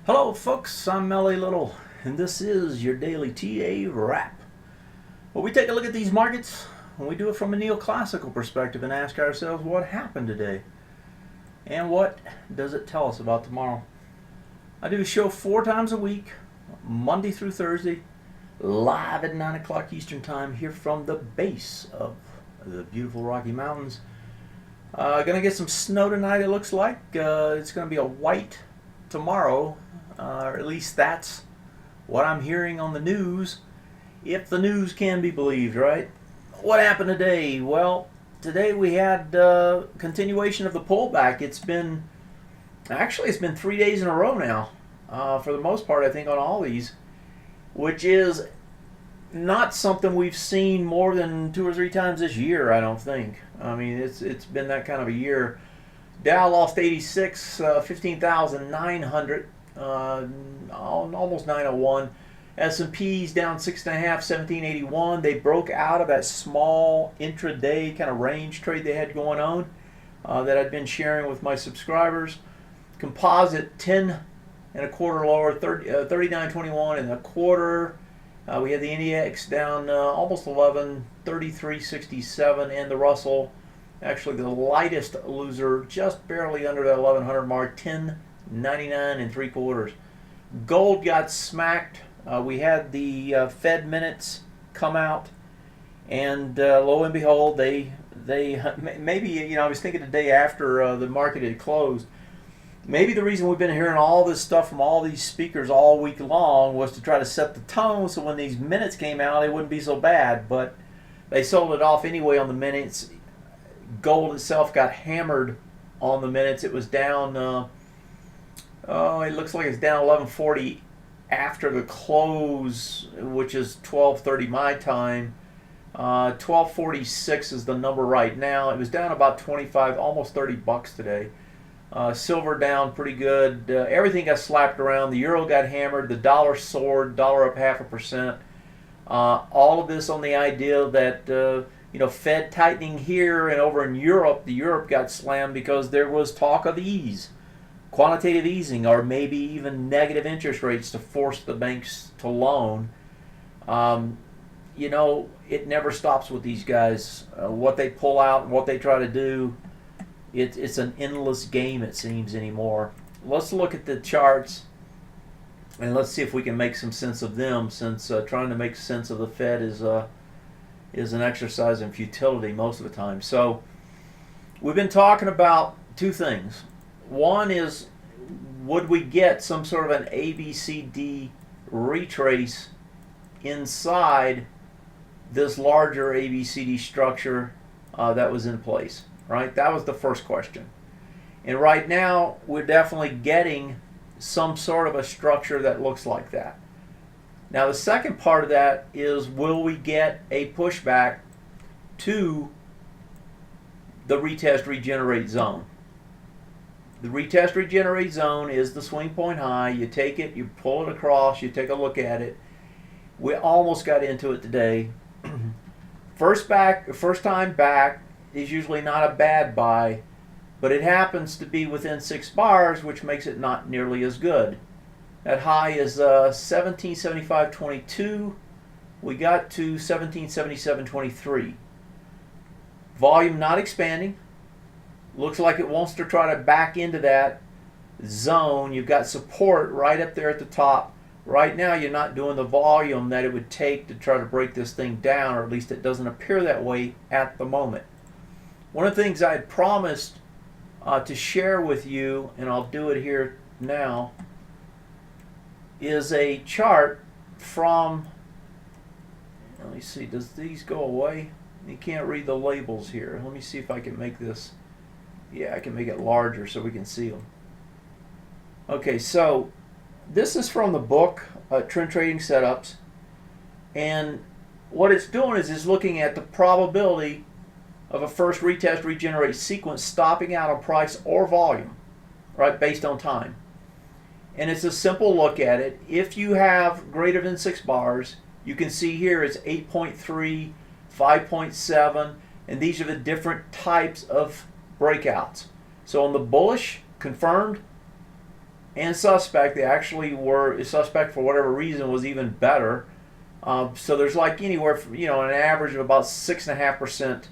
Hello folks, I'm L.A. Little, and this is your daily TA wrap. Well, we take a look at these markets, and we do it from a neoclassical perspective and ask ourselves what happened today, and what does it tell us about tomorrow. I do a show 4 times a week, Monday through Thursday, live at 9 o'clock Eastern Time, here from the base of the beautiful Rocky Mountains. Gonna get some snow tonight, it looks like. It's gonna be a white tomorrow, or at least that's what I'm hearing on the news, if the news can be believed, right? What happened today? Well, today we had continuation of the pullback. It's been 3 days in a row now, for the most part, I think, on all these, which is not something we've seen more than 2 or 3 times this year, I don't think. I mean, it's been that kind of a year. Dow lost 86, 15,900, almost 901. S&P's down 6.5, 1781. They broke out of that small intraday kind of range trade they had going on, that I'd been sharing with my subscribers. Composite 10 and a quarter lower, 39.21 and a quarter. We had the index down almost 11, 33.67, and the Russell, actually the lightest loser, just barely under that 1100 mark, 10.99 and 3/4. Gold got smacked. We had the Fed minutes come out, and lo and behold, they maybe, I was thinking the day after the market had closed, maybe the reason we've been hearing all this stuff from all these speakers all week long was to try to set the tone so when these minutes came out, it wouldn't be so bad. But they sold it off anyway on the minutes. Gold itself got hammered on the minutes. It was down, it looks like it's down 1140 after the close, which is 12:30 my time. 1246 is the number right now. It was down about 25, almost $30 today. Silver down pretty good. Everything got slapped around. The euro got hammered. The dollar soared. Dollar up 0.5%. All of this on the idea that Fed tightening here, and over in Europe, Europe got slammed because there was talk of ease, quantitative easing, or maybe even negative interest rates to force the banks to loan. you know, it never stops with these guys. What they pull out and what they try to do, it's an endless game, it seems, anymore. Let's look at the charts and let's see if we can make some sense of them, since trying to make sense of the Fed is an exercise in futility most of the time. So we've been talking about two things. One is, would we get some sort of an ABCD retrace inside this larger ABCD structure that was in place, right? That was the first question. And right now, we're definitely getting some sort of a structure that looks like that. Now, the second part of that is, will we get a pushback to the retest regenerate zone? The retest regenerate zone is the swing point high. You take it, you pull it across, you take a look at it. We almost got into it today. First time back is usually not a bad buy, but it happens to be within 6 bars, which makes it not nearly as good. That high is 1775.22. We got to 1777.23. Volume not expanding. Looks like it wants to try to back into that zone. You've got support right up there at the top. Right now, you're not doing the volume that it would take to try to break this thing down, or at least it doesn't appear that way at the moment. One of the things I had promised to share with you, and I'll do it here now, is a chart from, let me see, does these go away? You can't read the labels here. Let me see if I can make this, yeah, I can make it larger so we can see them. Okay, so this is from the book, Trend Trading Setups, and what it's doing is it's looking at the probability of a first retest regenerate sequence stopping out on price or volume, right, based on time. And it's a simple look at it. If you have greater than 6 bars, you can see here it's 8.3, 5.7, and these are the different types of breakouts. So on the bullish, confirmed, and suspect, they actually were, suspect for whatever reason was even better. So there's like anywhere from, you know, an average of about 6.5%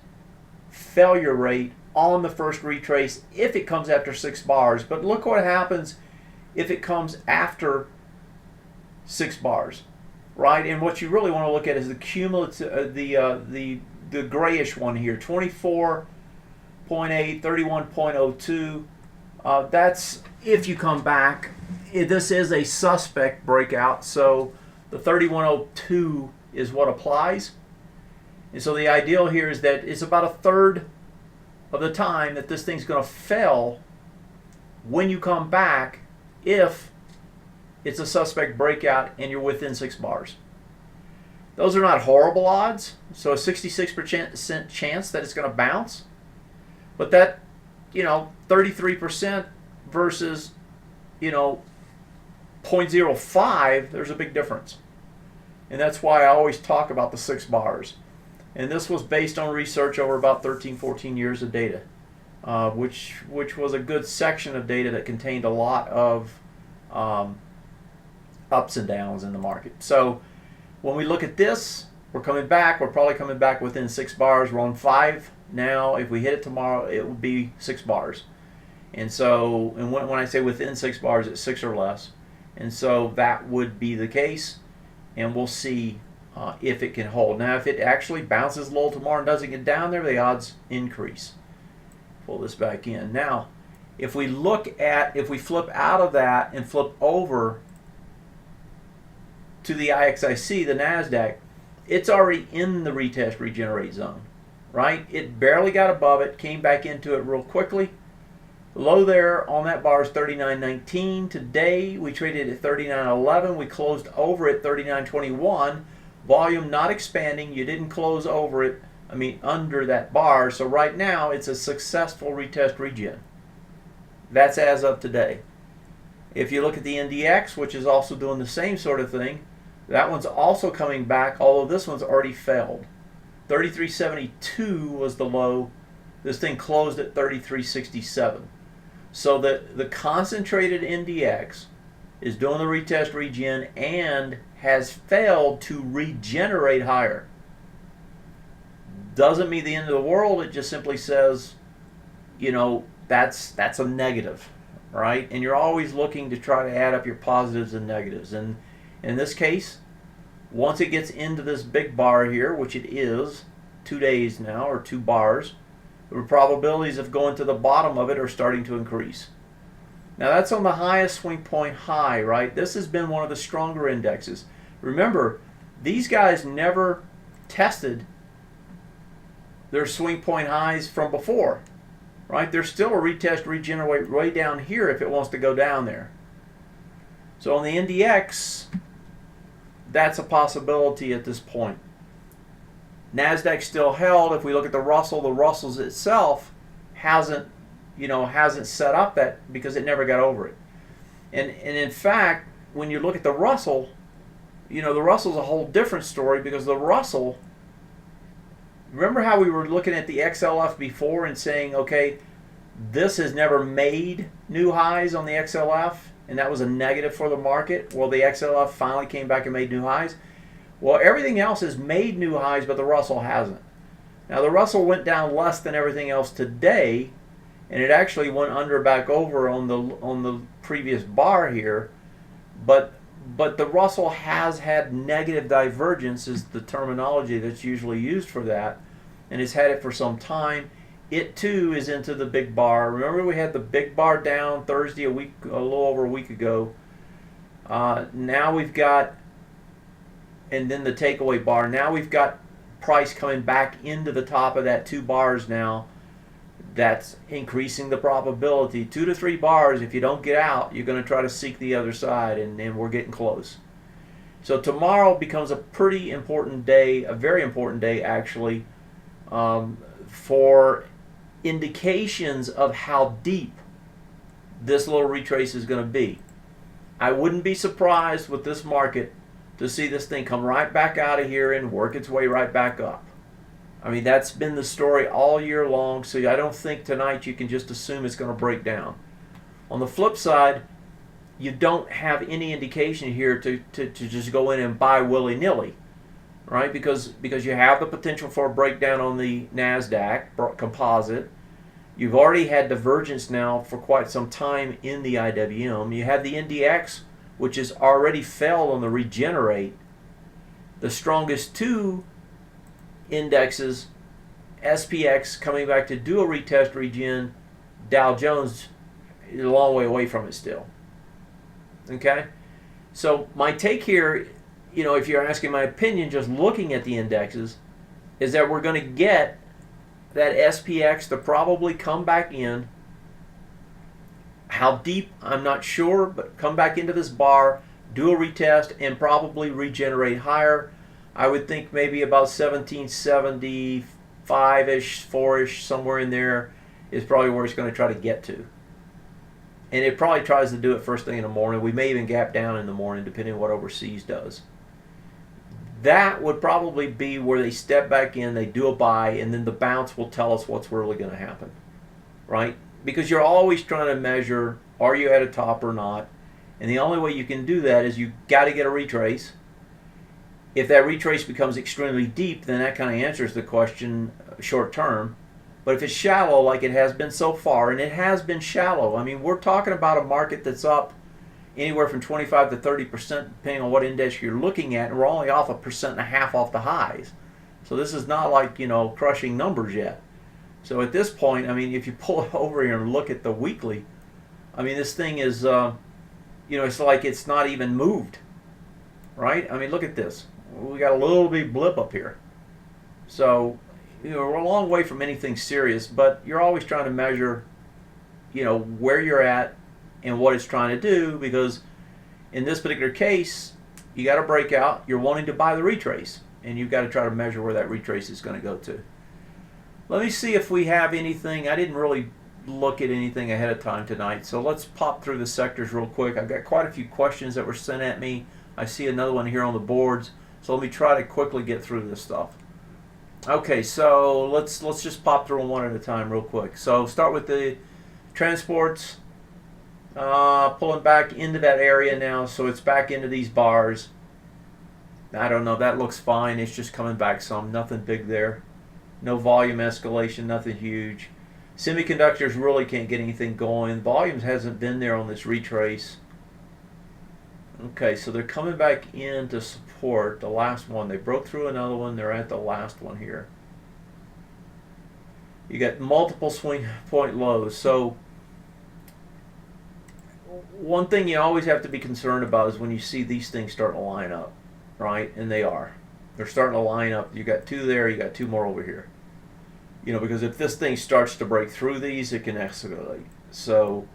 failure rate on the first retrace if it comes after 6 bars. But look what happens if it comes after 6 bars, right? And what you really want to look at is the cumulative, the grayish one here, 24.8, 31.02. That's if you come back. This is a suspect breakout, so the 31.02 is what applies. And so the ideal here is that it's about a third of the time that this thing's going to fail when you come back, if it's a suspect breakout and you're within 6 bars. Those are not horrible odds, so a 66% chance that it's going to bounce. But that, you know, 33% versus, you know, 0.05, there's a big difference. And that's why I always talk about the 6 bars. And this was based on research over about 13, 14 years of data, which was a good section of data that contained a lot of ups and downs in the market. So when we look at this, we're coming back. We're probably coming back within 6 bars. We're on 5 now. If we hit it tomorrow, it will be 6 bars. And so, and when I say within 6 bars, it's 6 or less. And so that would be the case. And we'll see if it can hold. Now, if it actually bounces low tomorrow and doesn't get down there, the odds increase. Pull this back in. Now, if we look at, if we flip out of that and flip over to the IXIC, the NASDAQ, it's already in the retest regenerate zone, right? It barely got above it, came back into it real quickly. Low there on that bar is 39.19. Today we traded at 39.11. We closed over at 39.21. Volume not expanding. You didn't close over it, I mean under that bar. So right now it's a successful retest regen. That's as of today. If you look at the NDX, which is also doing the same sort of thing, that one's also coming back, although this one's already failed. 33.72 was the low. This thing closed at 33.67. So the concentrated NDX is doing the retest regen and has failed to regenerate higher. Doesn't mean the end of the world. It just simply says, you know, that's a negative, right? And you're always looking to try to add up your positives and negatives. And in this case, once it gets into this big bar here, which it is 2 days now, or 2 bars, the probabilities of going to the bottom of it are starting to increase. Now that's on the highest swing point high, right? This has been one of the stronger indexes. Remember, these guys never tested their swing point highs from before, right? There's still a retest, regenerate way down here if it wants to go down there. So on the NDX, that's a possibility at this point. NASDAQ still held. If we look at the Russell's itself hasn't set up that, because it never got over it. And in fact, when you look at the Russell, the Russell's a whole different story, because the Russell, remember how we were looking at the XLF before and saying, okay, this has never made new highs on the XLF, and that was a negative for the market? Well, the XLF finally came back and made new highs. Well, everything else has made new highs, but the Russell hasn't. Now, the Russell went down less than everything else today, and it actually went under back over on the previous bar here, but the Russell has had negative divergence, is the terminology that's usually used for that, and it's had it for some time. It too is into the big bar. Remember, we had the big bar down Thursday, a little over a week ago. Now we've got, and then the takeaway bar. Now we've got price coming back into the top of that 2 bars now. That's increasing the probability. 2 to 3 bars, if you don't get out, you're going to try to seek the other side, and we're getting close. So tomorrow becomes a pretty important day, a very important day actually, for indications of how deep this little retrace is going to be. I wouldn't be surprised with this market to see this thing come right back out of here and work its way right back up. I mean, that's been the story all year long, so I don't think tonight you can just assume it's going to break down. On the flip side, you don't have any indication here to just go in and buy willy-nilly, right? Because you have the potential for a breakdown on the NASDAQ composite. You've already had divergence now for quite some time in the IWM. You have the NDX, which has already fell on the regenerate. The strongest 2 indexes, SPX coming back to do a retest regen, Dow Jones is a long way away from it still. Okay? So my take here, if you're asking my opinion just looking at the indexes, is that we're going to get that SPX to probably come back in. How deep, I'm not sure, but come back into this bar, do a retest, and probably regenerate higher. I would think maybe about 1775-ish, 4-ish, somewhere in there is probably where it's going to try to get to. And it probably tries to do it first thing in the morning. We may even gap down in the morning, depending on what overseas does. That would probably be where they step back in, they do a buy, and then the bounce will tell us what's really going to happen, right? Because you're always trying to measure, are you at a top or not? And the only way you can do that is you got to get a retrace. If that retrace becomes extremely deep, then that kind of answers the question short term. But if it's shallow like it has been so far, and it has been shallow, I mean, we're talking about a market that's up anywhere from 25 to 30%, depending on what index you're looking at, and we're only off 1.5% off the highs. So this is not like, crushing numbers yet. So at this point, I mean, if you pull it over here and look at the weekly, I mean, this thing is, it's like it's not even moved, right? I mean, look at this. We got a little big blip up here. So, we're a long way from anything serious, but you're always trying to measure, where you're at and what it's trying to do, because in this particular case, you got to break out. You're wanting to buy the retrace, and you've got to try to measure where that retrace is going to go to. Let me see if we have anything. I didn't really look at anything ahead of time tonight, so let's pop through the sectors real quick. I've got quite a few questions that were sent at me. I see another one here on the boards, so let me try to quickly get through this stuff. Okay, so let's just pop through them one at a time real quick. So start with the transports, pulling back into that area now, so it's back into these bars. I don't know, that looks fine. It's just coming back some, nothing big there. No volume escalation, nothing huge. Semiconductors really can't get anything going. Volumes hasn't been there on this retrace. Okay, so they're coming back in to support the last one. They broke through another one. They're at the last one here. You got multiple swing point lows. So one thing you always have to be concerned about is when you see these things starting to line up, right? And they are. They're starting to line up. You got two there. You got two more over here. You know, because if this thing starts to break through these, it can escalate. So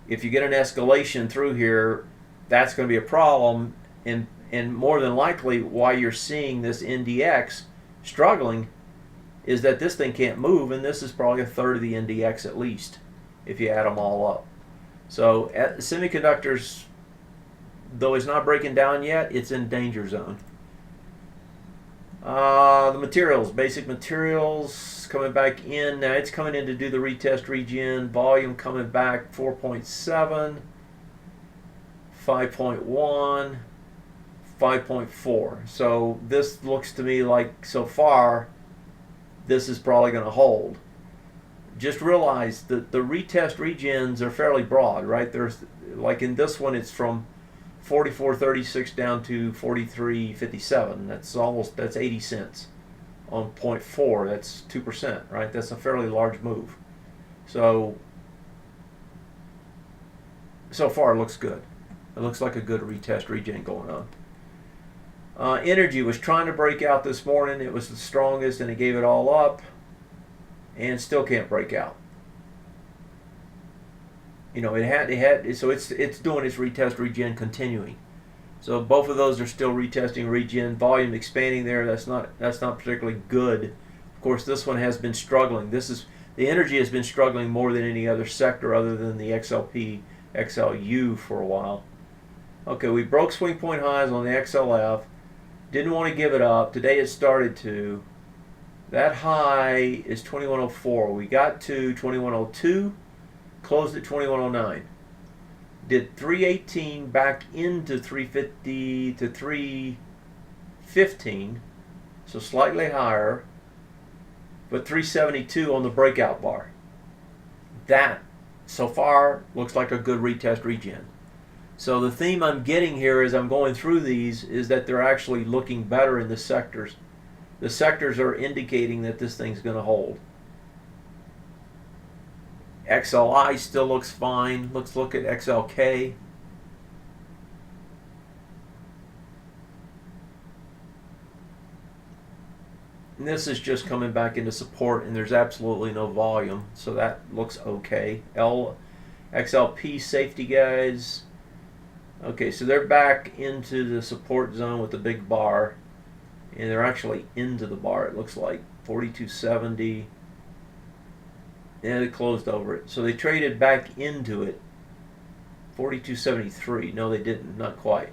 if you get an escalation through here, that's going to be a problem. And more than likely, why you're seeing this NDX struggling is that this thing can't move, and this is probably a third of the NDX at least, if you add them all up. So semiconductors, though it's not breaking down yet, it's in danger zone. The materials, basic materials coming back in. Now it's coming in to do the retest regen. Volume coming back 4.7, 5.1, 5.4. So this looks to me like so far this is probably going to hold. Just realize that the retest regens are fairly broad, right? There's, like in this one, it's from 44.36 down to 43.57. That's 80 cents on 0.4. That's 2%, right? That's a fairly large move. So far it looks good. It looks like a good retest regen going on. Energy was trying to break out this morning. It was the strongest, and it gave it all up, and still can't break out. You know, so it's doing its retest regen continuing. So both of those are still retesting regen. Volume expanding there. That's not particularly good. Of course, this one has been struggling. The energy has been struggling more than any other sector other than the XLP, XLU for a while. Okay, we broke swing point highs on the XLF. Didn't want to give it up. Today it started to. That high is 2104. We got to 2102, closed at 2109. Did 318 back into 350 to 315, so slightly higher, but 372 on the breakout bar. That, so far, looks like a good retest regen. So the theme I'm getting here as I'm going through these is that they're actually looking better in the sectors. The sectors are indicating that this thing's going to hold. XLI still looks fine. Let's look at XLK. And this is just coming back into support, and there's absolutely no volume, so that looks okay. XLP safety guys. Okay, so they're back into the support zone with the big bar, and they're actually into the bar, it looks like. 42.70. And it closed over it. So they traded back into it. 42.73. No, they didn't. Not quite.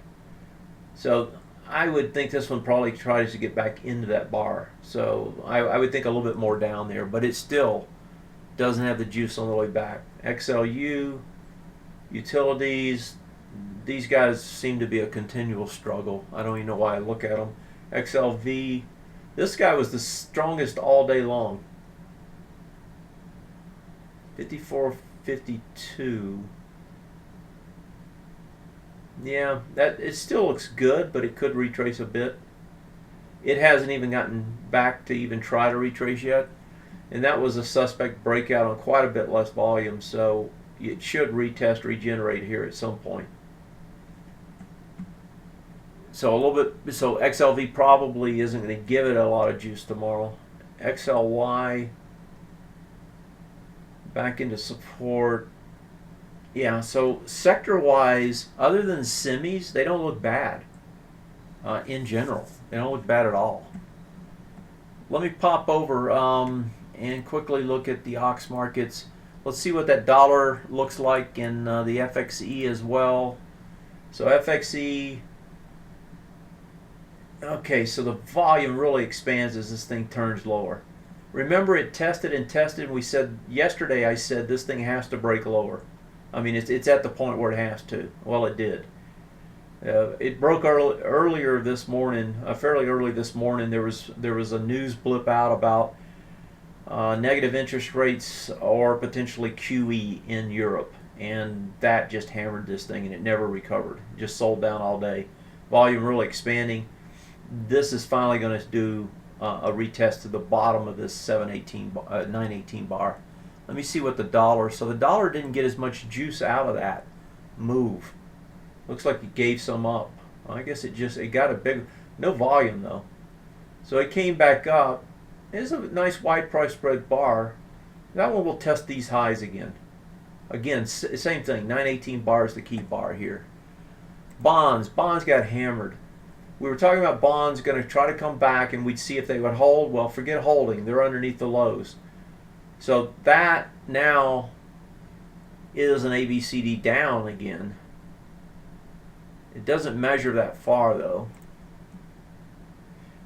So I would think this one probably tries to get back into that bar. So I would think a little bit more down there, but it still doesn't have the juice on the way back. XLU, utilities, these guys seem to be a continual struggle. I don't even know why I look at them. XLV, this guy was the strongest all day long. 54.52. Yeah, it still looks good, but it could retrace a bit. It hasn't even gotten back to even try to retrace yet, and that was a suspect breakout on quite a bit less volume, so it should retest, regenerate here at some point. So a little bit. So XLV probably isn't going to give it a lot of juice tomorrow. XLY back into support. Yeah, so sector-wise, other than semis, they don't look bad in general. They don't look bad at all. Let me pop over and quickly look at the OX markets. Let's see what that dollar looks like in the FXE as well. So FXE, okay, so the volume really expands as this thing turns lower. Remember, it tested and tested, and we said yesterday, I said this thing has to break lower. I mean, it's at the point where it has to. Well, it did. It broke earlier this morning, fairly early this morning. There was a news blip out about negative interest rates or potentially QE in Europe, and that just hammered this thing and it never recovered. It just sold down all day. Volume really expanding. This is finally going to do a retest to the bottom of this 918 bar. Let me see what the dollar. So the dollar didn't get as much juice out of that move. Looks like it gave some up. I guess it got a big, no volume though. So it came back up. It's a nice wide price spread bar. That one will test these highs again. Again, same thing. 918 bar is the key bar here. Bonds got hammered. We were talking about bonds going to try to come back and we'd see if they would hold. Well, forget holding. They're underneath the lows. So that now is an ABCD down again. It doesn't measure that far though.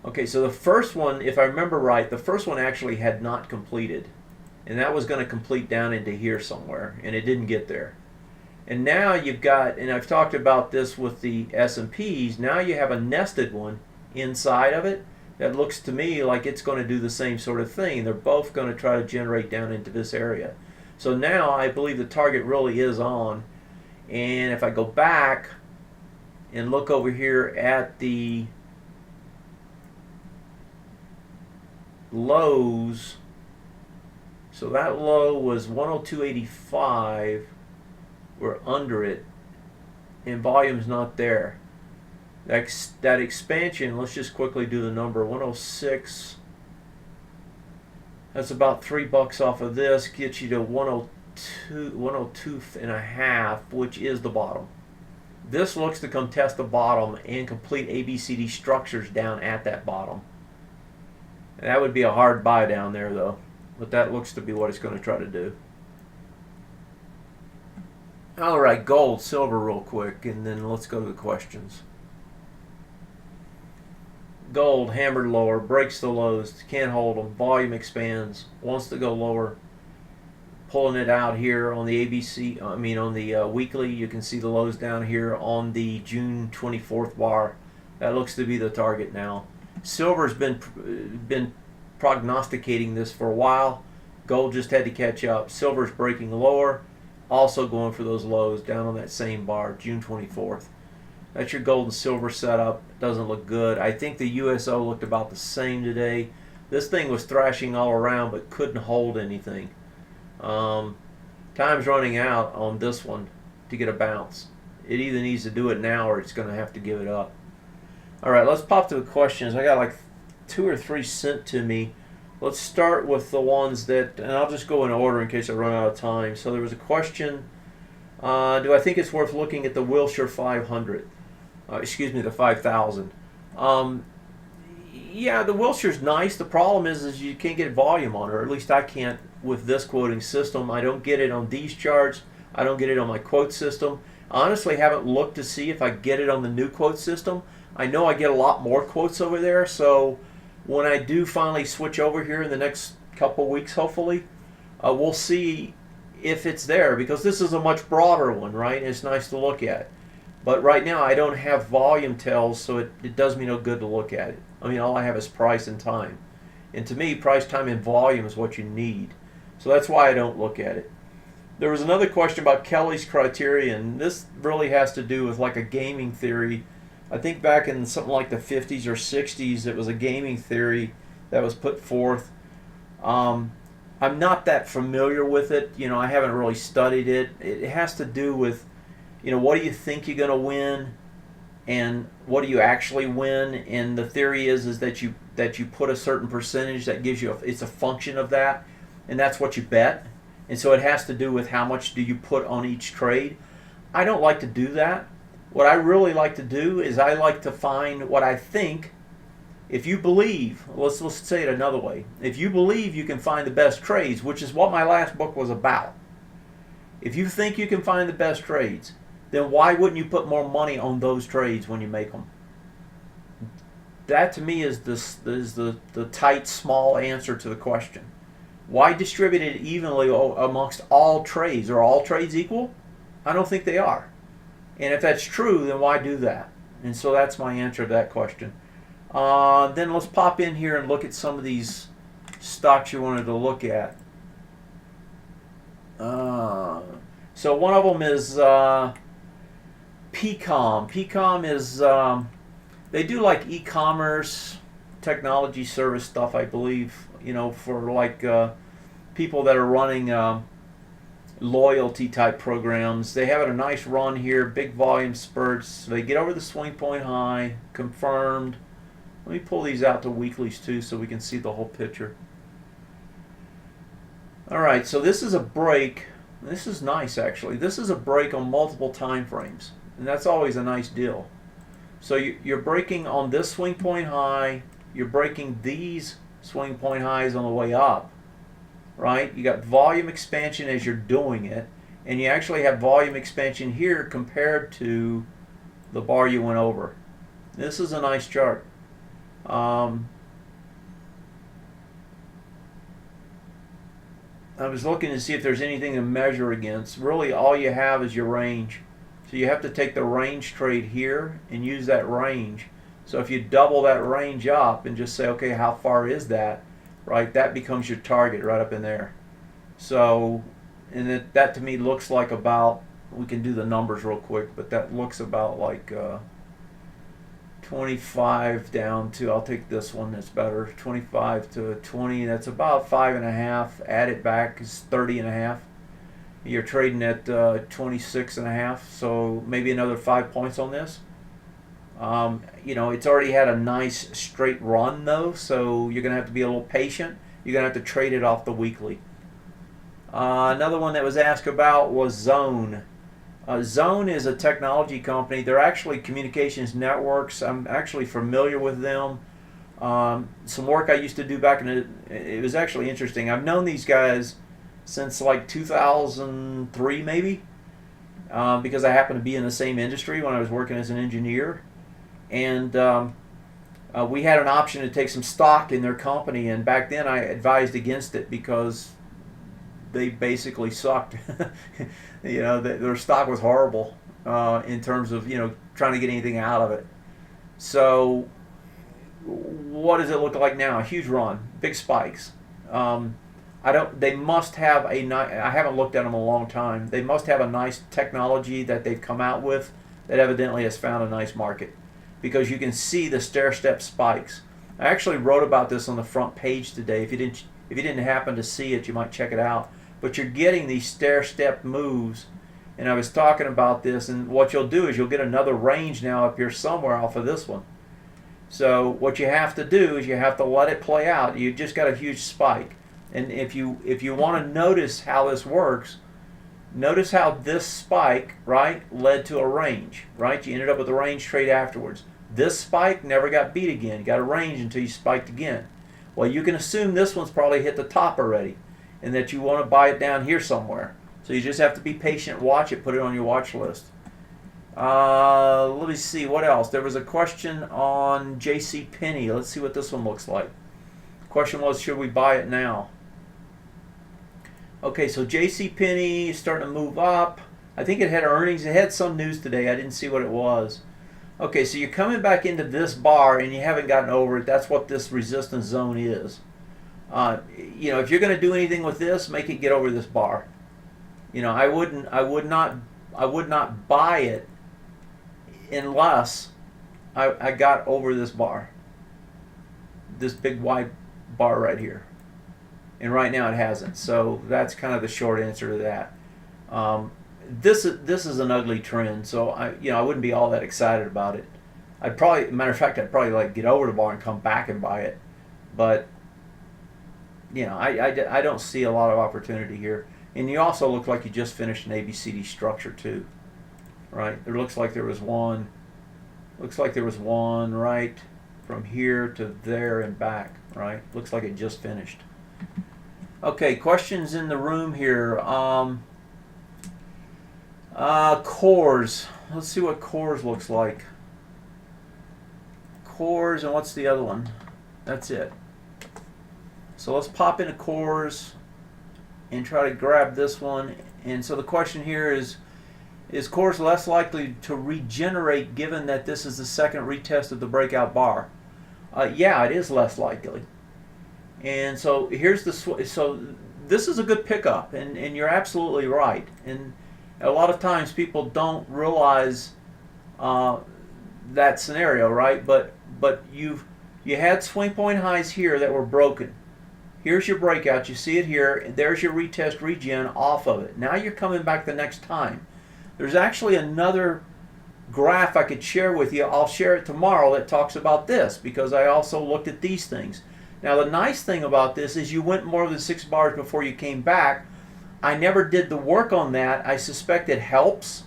Okay, so the first one, if I remember right, the first one actually had not completed. And that was going to complete down into here somewhere, and it didn't get there. And now you've got, and I've talked about this with the S&Ps, now you have a nested one inside of it that looks to me like it's going to do the same sort of thing. They're both going to try to generate down into this area. So now I believe the target really is on. And if I go back and look over here at the lows, so that low was 102.85. We're under it, and volume's not there. That expansion, let's just quickly do the number. 106. That's about $3 off of this. Gets you to 102 and a half, which is the bottom. This looks to contest the bottom and complete ABCD structures down at that bottom. And that would be a hard buy down there, though. But that looks to be what it's going to try to do. All right, gold, silver real quick, and then let's go to the questions. Gold hammered lower, breaks the lows, can't hold them, volume expands, wants to go lower. Pulling it out here on the on the weekly, you can see the lows down here on the June 24th bar. That looks to be the target now. Silver's been prognosticating this for a while. Gold just had to catch up. Silver's breaking lower, also going for those lows down on that same bar, June 24th. That's your gold and silver setup. Doesn't look good. I think the USO looked about the same today. This thing was thrashing all around but couldn't hold anything. Time's running out on this one to get a bounce. It either needs to do it now or it's going to have to give it up. All right, let's pop to the questions. I got like 2 or 3 sent to me. Let's start with the ones that, and I'll just go in order in case I run out of time. So there was a question, do I think it's worth looking at the Wilshire 500? The 5,000. Yeah, the Wilshire's nice. The problem is you can't get volume on it, or at least I can't with this quoting system. I don't get it on these charts. I don't get it on my quote system. I honestly haven't looked to see if I get it on the new quote system. I know I get a lot more quotes over there, so when I do finally switch over here in the next couple weeks, hopefully, we'll see if it's there, because this is a much broader one, right? And it's nice to look at. But right now I don't have volume tells, so it does me no good to look at it. I mean, all I have is price and time. And to me, price, time, and volume is what you need. So that's why I don't look at it. There was another question about Kelly's criterion. This really has to do with like a gaming theory. I think back in something like the 50s or 60s, it was a gaming theory that was put forth. I'm not that familiar with it. You know, I haven't really studied it. It has to do with, you know, what do you think you're going to win, and what do you actually win? And the theory is that you put a certain percentage that gives you it's a function of that, and that's what you bet. And so it has to do with how much do you put on each trade. I don't like to do that. What I really like to do is I like to find what I think. If you believe, let's say it another way. If you believe you can find the best trades, which is what my last book was about. If you think you can find the best trades, then why wouldn't you put more money on those trades when you make them? That to me is the tight, small answer to the question. Why distribute it evenly amongst all trades? Are all trades equal? I don't think they are. And if that's true, then why do that? And so that's my answer to that question. Then let's pop in here and look at some of these stocks you wanted to look at. So one of them is PCOM. PCOM is they do like e-commerce technology service stuff, I believe. You know, for like people that are running loyalty type programs. They have a nice run here, big volume spurts. They get over the swing point high, confirmed. Let me pull these out to weeklies too so we can see the whole picture. Alright, so this is a break. This is nice actually. This is a break on multiple time frames, and that's always a nice deal. So you're breaking on this swing point high, you're breaking these swing point highs on the way up, right? You got volume expansion as you're doing it, and you actually have volume expansion here compared to the bar you went over. This is a nice chart. I was looking to see if there's anything to measure against. Really all you have is your range. So you have to take the range trade here and use that range. So if you double that range up and just say, okay, how far is that? Right, that becomes your target right up in there. So, and that to me looks like about, we can do the numbers real quick, but that looks about like 25 down to, I'll take this one, that's better, 25 to 20, that's about 5.5. Add it back is 30.5. You're trading at 26.5, so maybe another 5 points on this. You know, it's already had a nice straight run though, so you're going to have to be a little patient. You're going to have to trade it off the weekly. Another one that was asked about was Zone. Zone is a technology company. They're actually communications networks. I'm actually familiar with them. Some work I used to do back in it was actually interesting. I've known these guys since like 2003 maybe, because I happen to be in the same industry when I was working as an engineer. And we had an option to take some stock in their company, and back then I advised against it because they basically sucked. You know, their stock was horrible in terms of, you know, trying to get anything out of it. So what does it look like now? A huge run, big spikes. They must have I haven't looked at them in a long time. They must have a nice technology that they've come out with that evidently has found a nice market, because you can see the stair-step spikes. I actually wrote about this on the front page today. If you didn't happen to see it, you might check it out. But you're getting these stair-step moves, and I was talking about this, and what you'll do is you'll get another range now up here somewhere off of this one. So what you have to do is you have to let it play out. You just got a huge spike. And if you want to notice how this works, notice how this spike, right, led to a range, right? You ended up with a range trade afterwards. This spike never got beat again. You got a range until you spiked again. Well, you can assume this one's probably hit the top already, and that you want to buy it down here somewhere. So you just have to be patient, watch it, put it on your watch list. Let me see, what else? There was a question on JCPenney. Let's see what this one looks like. The question was, should we buy it now? Okay, so JCPenney is starting to move up. I think it had earnings. It had some news today. I didn't see what it was. Okay, so you're coming back into this bar and you haven't gotten over it. That's what this resistance zone is. You know, if you're going to do anything with this, make it get over this bar. You know, I would not buy it unless I got over this bar, this big wide bar right here. And right now it hasn't. So that's kind of the short answer to that. This is an ugly trend, so I wouldn't be all that excited about it. Matter of fact, I'd probably like get over the bar and come back and buy it. But you know, I don't see a lot of opportunity here. And you also look like you just finished an ABCD structure too, right? It looks like there was one. Looks like there was one right from here to there and back, right? Looks like it just finished. Okay, questions in the room here. Cores. Let's see what cores looks like. Cores, and what's the other one? That's it. So let's pop into cores and try to grab this one. And so the question here is cores less likely to regenerate given that this is the second retest of the breakout bar? Yeah, it is less likely. And so here's the so this is a good pickup, and you're absolutely right. And a lot of times people don't realize that scenario, right? But you had swing point highs here that were broken. Here's your breakout. You see it here. There's your retest regen off of it. Now you're coming back the next time. There's actually another graph I could share with you. I'll share it tomorrow that talks about this because I also looked at these things. Now the nice thing about this is you went more than 6 bars before you came back. I never did the work on that. I suspect it helps,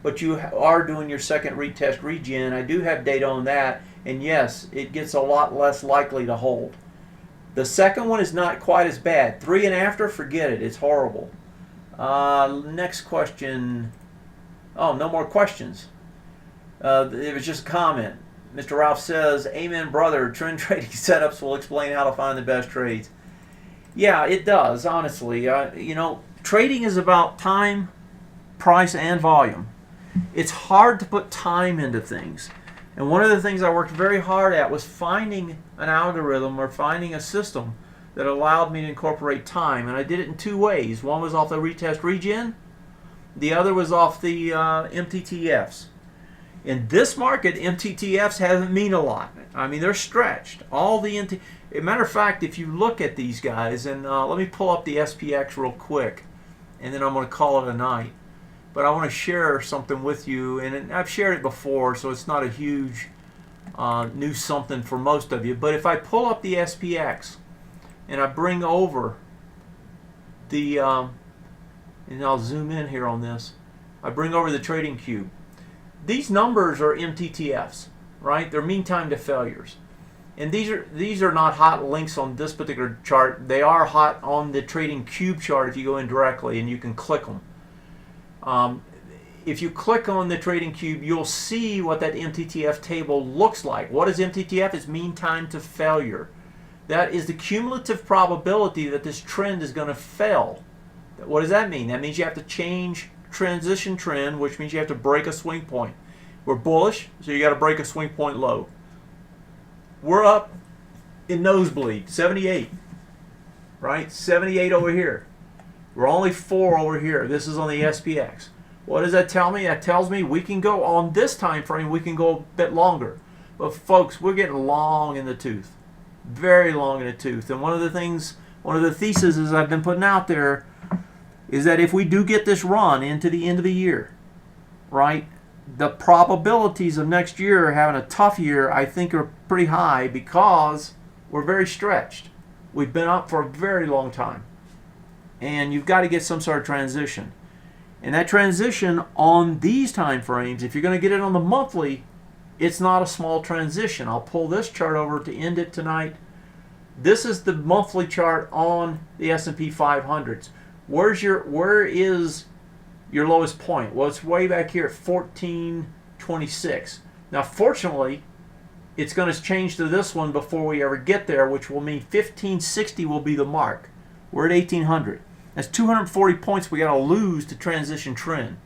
but you are doing your second retest regen. I do have data on that, and yes, it gets a lot less likely to hold. The second one is not quite as bad. 3 and after, forget it. It's horrible. Next question. Oh, no more questions. It was just a comment. Mr. Ralph says, "Amen, brother. Trend trading setups will explain how to find the best trades." Yeah, it does, honestly. You know, trading is about time, price, and volume. It's hard to put time into things. And one of the things I worked very hard at was finding an algorithm or finding a system that allowed me to incorporate time. And I did it in 2 ways. One was off the retest regen. The other was off the MTTFs. In this market, MTTFs haven't mean a lot. I mean, they're stretched. All the as a matter of fact, if you look at these guys, and let me pull up the SPX real quick, and then I'm going to call it a night. But I want to share something with you, and I've shared it before, so it's not a huge new something for most of you. But if I pull up the SPX and I bring over the, and I'll zoom in here on this, I bring over the trading cube. These numbers are MTTFs, right? They're mean time to failures. And these are not hot links on this particular chart. They are hot on the trading cube chart if you go in directly, and you can click them. If you click on the trading cube, you'll see what that MTTF table looks like. What is MTTF? It's mean time to failure. That is the cumulative probability that this trend is going to fail. What does that mean? That means you have to change transition trend, which means you have to break a swing point. We're bullish, so you got to break a swing point low. We're up in nosebleed, 78, right? 78 over here. We're only 4 over here. This is on the SPX. What does that tell me? That tells me we can go on this time frame, we can go a bit longer. But folks, we're getting long in the tooth. Very long in the tooth. And one of the theses I've been putting out there is that if we do get this run into the end of the year, right, the probabilities of next year having a tough year, I think, are pretty high because we're very stretched. We've been up for a very long time. And you've got to get some sort of transition. And that transition on these time frames, if you're going to get it on the monthly, it's not a small transition. I'll pull this chart over to end it tonight. This is the monthly chart on the S&P 500s. Where is your lowest point? Well, it's way back here at 1426. Now, fortunately, it's going to change to this one before we ever get there, which will mean 1560 will be the mark. We're at 1800. That's 240 points we got to lose to transition trend.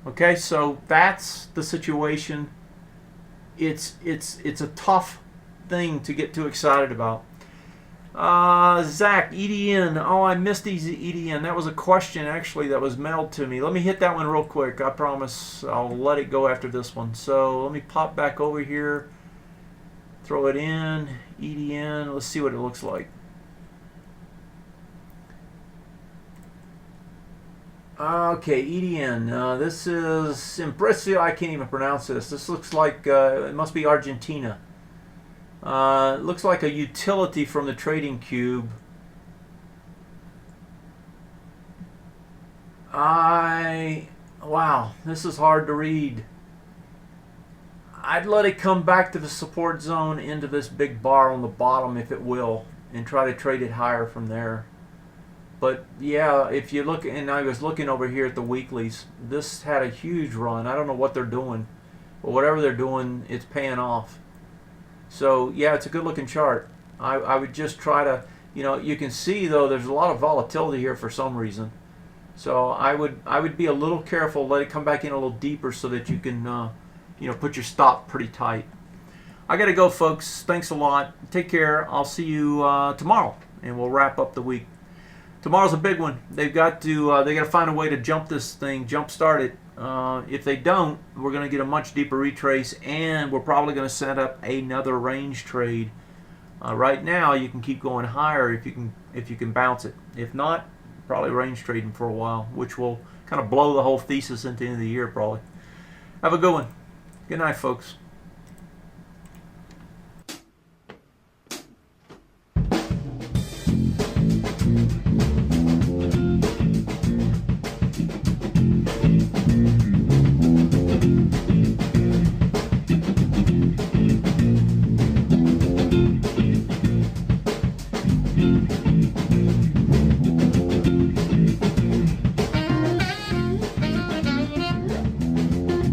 Okay, so that's the situation. It's a tough thing to get too excited about. Zach, EDN. Oh, I missed these EDN. That was a question actually that was mailed to me. Let me hit that one real quick. I promise I'll let it go after this one. So let me pop back over here, throw it in, EDN. Let's see what it looks like. Okay, EDN. This is Imprecio. I can't even pronounce this. This looks like it must be Argentina. It looks like a utility from the trading cube. Wow, this is hard to read. I'd let it come back to the support zone into this big bar on the bottom if it will, and try to trade it higher from there. But yeah, if you look, and I was looking over here at the weeklies, this had a huge run. I don't know what they're doing, but whatever they're doing, it's paying off. So yeah, it's a good looking chart. I would just try to, you can see though there's a lot of volatility here for some reason. So I would be a little careful, let it come back in a little deeper so that you can put your stop pretty tight. I got to go, folks. Thanks a lot. Take care. I'll see you tomorrow, and we'll wrap up the week. Tomorrow's a big one. They've got to find a way to jump this thing, jump start it. If they don't, we're going to get a much deeper retrace, and we're probably going to set up another range trade. Right now, you can keep going higher if you can bounce it. If not, probably range trading for a while, which will kind of blow the whole thesis into the end of the year probably. Have a good one. Good night, folks.